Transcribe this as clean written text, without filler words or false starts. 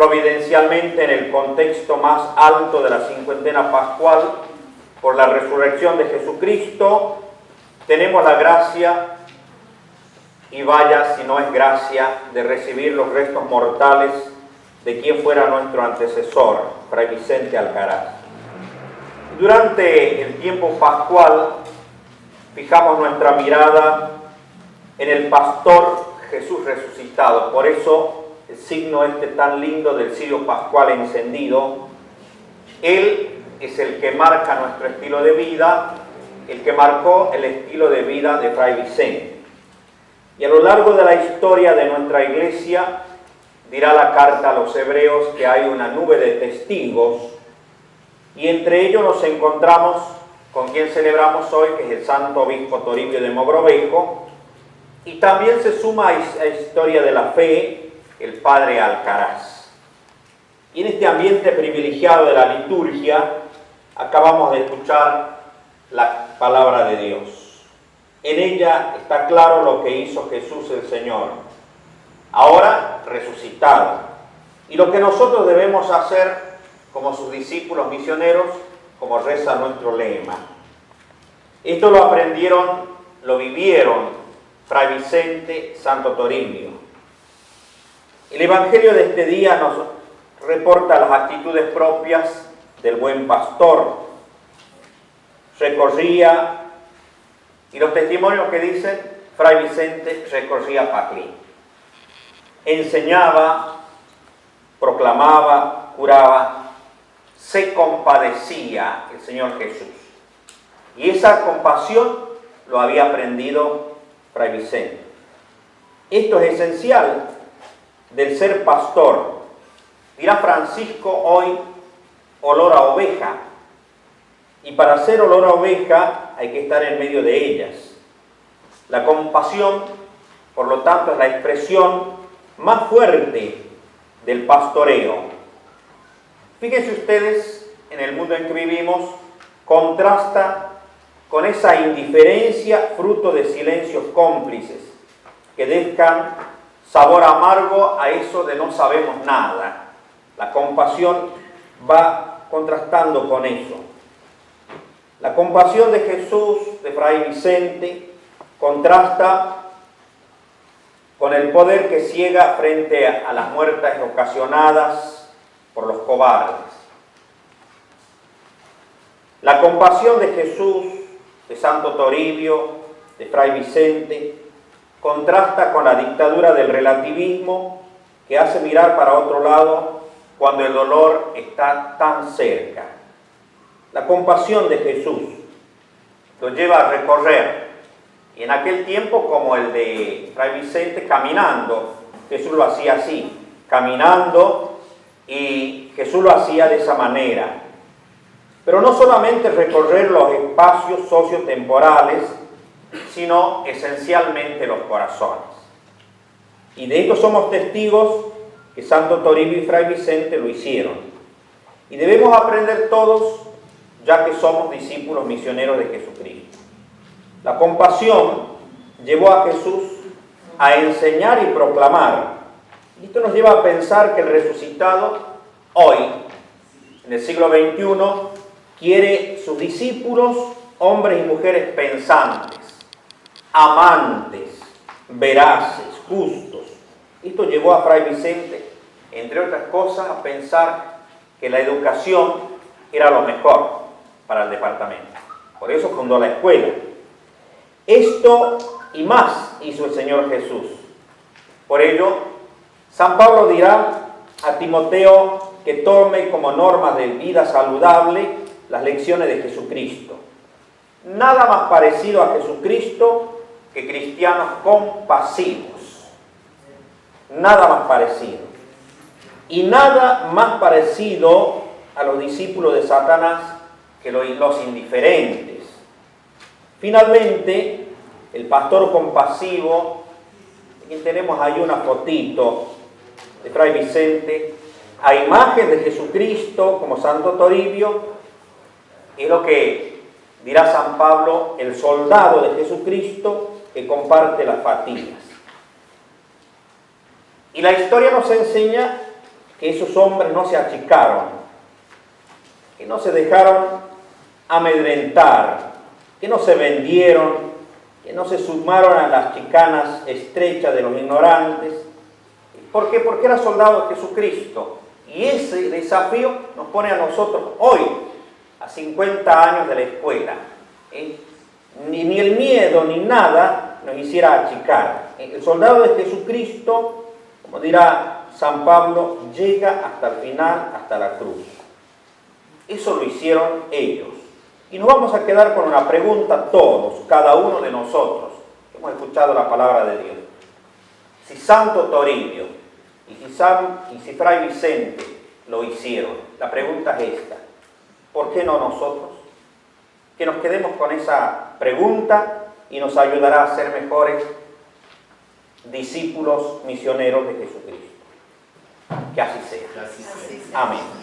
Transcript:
providencialmente en el contexto más alto de la cincuentena pascual, por la resurrección de Jesucristo, tenemos la gracia, y vaya si no es gracia, de recibir los restos mortales de quien fuera nuestro antecesor, Fray Vicente Alcaraz. Durante el tiempo pascual, fijamos nuestra mirada en el pastor Jesús resucitado. Por eso el signo tan lindo del cirio pascual encendido. Él es el que marca nuestro estilo de vida, el que marcó el estilo de vida de Fray Vicente. Y a lo largo de la historia de nuestra iglesia, dirá la carta a los hebreos que hay una nube de testigos, y entre ellos nos encontramos con quien celebramos hoy, que es el santo obispo Toribio de Mogrovejo, y también se suma a la historia de la fe el padre Alcaraz. Y en este ambiente privilegiado de la liturgia, acabamos de escuchar la palabra de Dios. En ella está claro lo que hizo Jesús el Señor, ahora resucitado. Y lo que nosotros debemos hacer como sus discípulos misioneros, como reza nuestro lema. Esto lo aprendieron, lo vivieron Fray Vicente, Santo Toribio. El Evangelio de este día nos reporta las actitudes propias del buen pastor. Recorría, y los testimonios que dicen, Fray Vicente recorría Paclín. Enseñaba, proclamaba, curaba, se compadecía el Señor Jesús. Y esa compasión lo había aprendido Fray Vicente. Esto es esencial del ser pastor. Dirá Francisco hoy, olor a oveja. Y para ser olor a oveja hay que estar en medio de ellas. La compasión, por lo tanto, es la expresión más fuerte del pastoreo. Fíjense ustedes, en el mundo en que vivimos, contrasta con esa indiferencia fruto de silencios cómplices que dejan sabor amargo a eso de no sabemos nada. La compasión va contrastando con eso. La compasión de Jesús, de Fray Vicente, contrasta con el poder que ciega frente a las muertes ocasionadas por los cobardes. La compasión de Jesús, de Santo Toribio, de Fray Vicente, contrasta con la dictadura del relativismo que hace mirar para otro lado cuando el dolor está tan cerca. La compasión de Jesús lo lleva a recorrer, y en aquel tiempo, como el de Fray Vicente, caminando. Jesús lo hacía así, caminando, y Jesús lo hacía de esa manera. Pero no solamente recorrer los espacios sociotemporales, sino esencialmente los corazones. Y de esto somos testigos que Santo Toribio y Fray Vicente lo hicieron. Y debemos aprender todos, ya que somos discípulos misioneros de Jesucristo. La compasión llevó a Jesús a enseñar y proclamar. Y esto nos lleva a pensar que el resucitado hoy, en el siglo XXI, quiere sus discípulos, hombres y mujeres pensantes, amantes, veraces, justos. Esto llevó a Fray Vicente, entre otras cosas, a pensar que la educación era lo mejor para el departamento. Por eso fundó la escuela. Esto y más hizo el Señor Jesús. Por ello, San Pablo dirá a Timoteo que tome como norma de vida saludable las lecciones de Jesucristo. Nada más parecido a Jesucristo que cristianos compasivos. Nada más parecido. Y nada más parecido a los discípulos de Satanás que los indiferentes. Finalmente, el pastor compasivo, aquí tenemos ahí una fotito de Fray Vicente, a imagen de Jesucristo como Santo Toribio, es lo que dirá San Pablo, el soldado de Jesucristo que comparte las fatigas. Y la historia nos enseña que esos hombres no se achicaron, que no se dejaron amedrentar, que no se vendieron, que no se sumaron a las chicanas estrechas de los ignorantes. ¿Por qué? Porque era soldado de Jesucristo. Y ese desafío nos pone a nosotros hoy, a 50 años de la escuela. Ni el miedo ni nada nos hiciera achicar. El soldado de Jesucristo, como dirá San Pablo, llega hasta el final, hasta la cruz. Eso lo hicieron ellos. Y nos vamos a quedar con una pregunta todos, cada uno de nosotros, que hemos escuchado la palabra de Dios. Si Santo Toribio y si Fray Vicente lo hicieron, la pregunta es esta: ¿por qué no nosotros? Que nos quedemos con esa pregunta y nos ayudará a ser mejores discípulos misioneros de Jesucristo. Que así sea. Amén.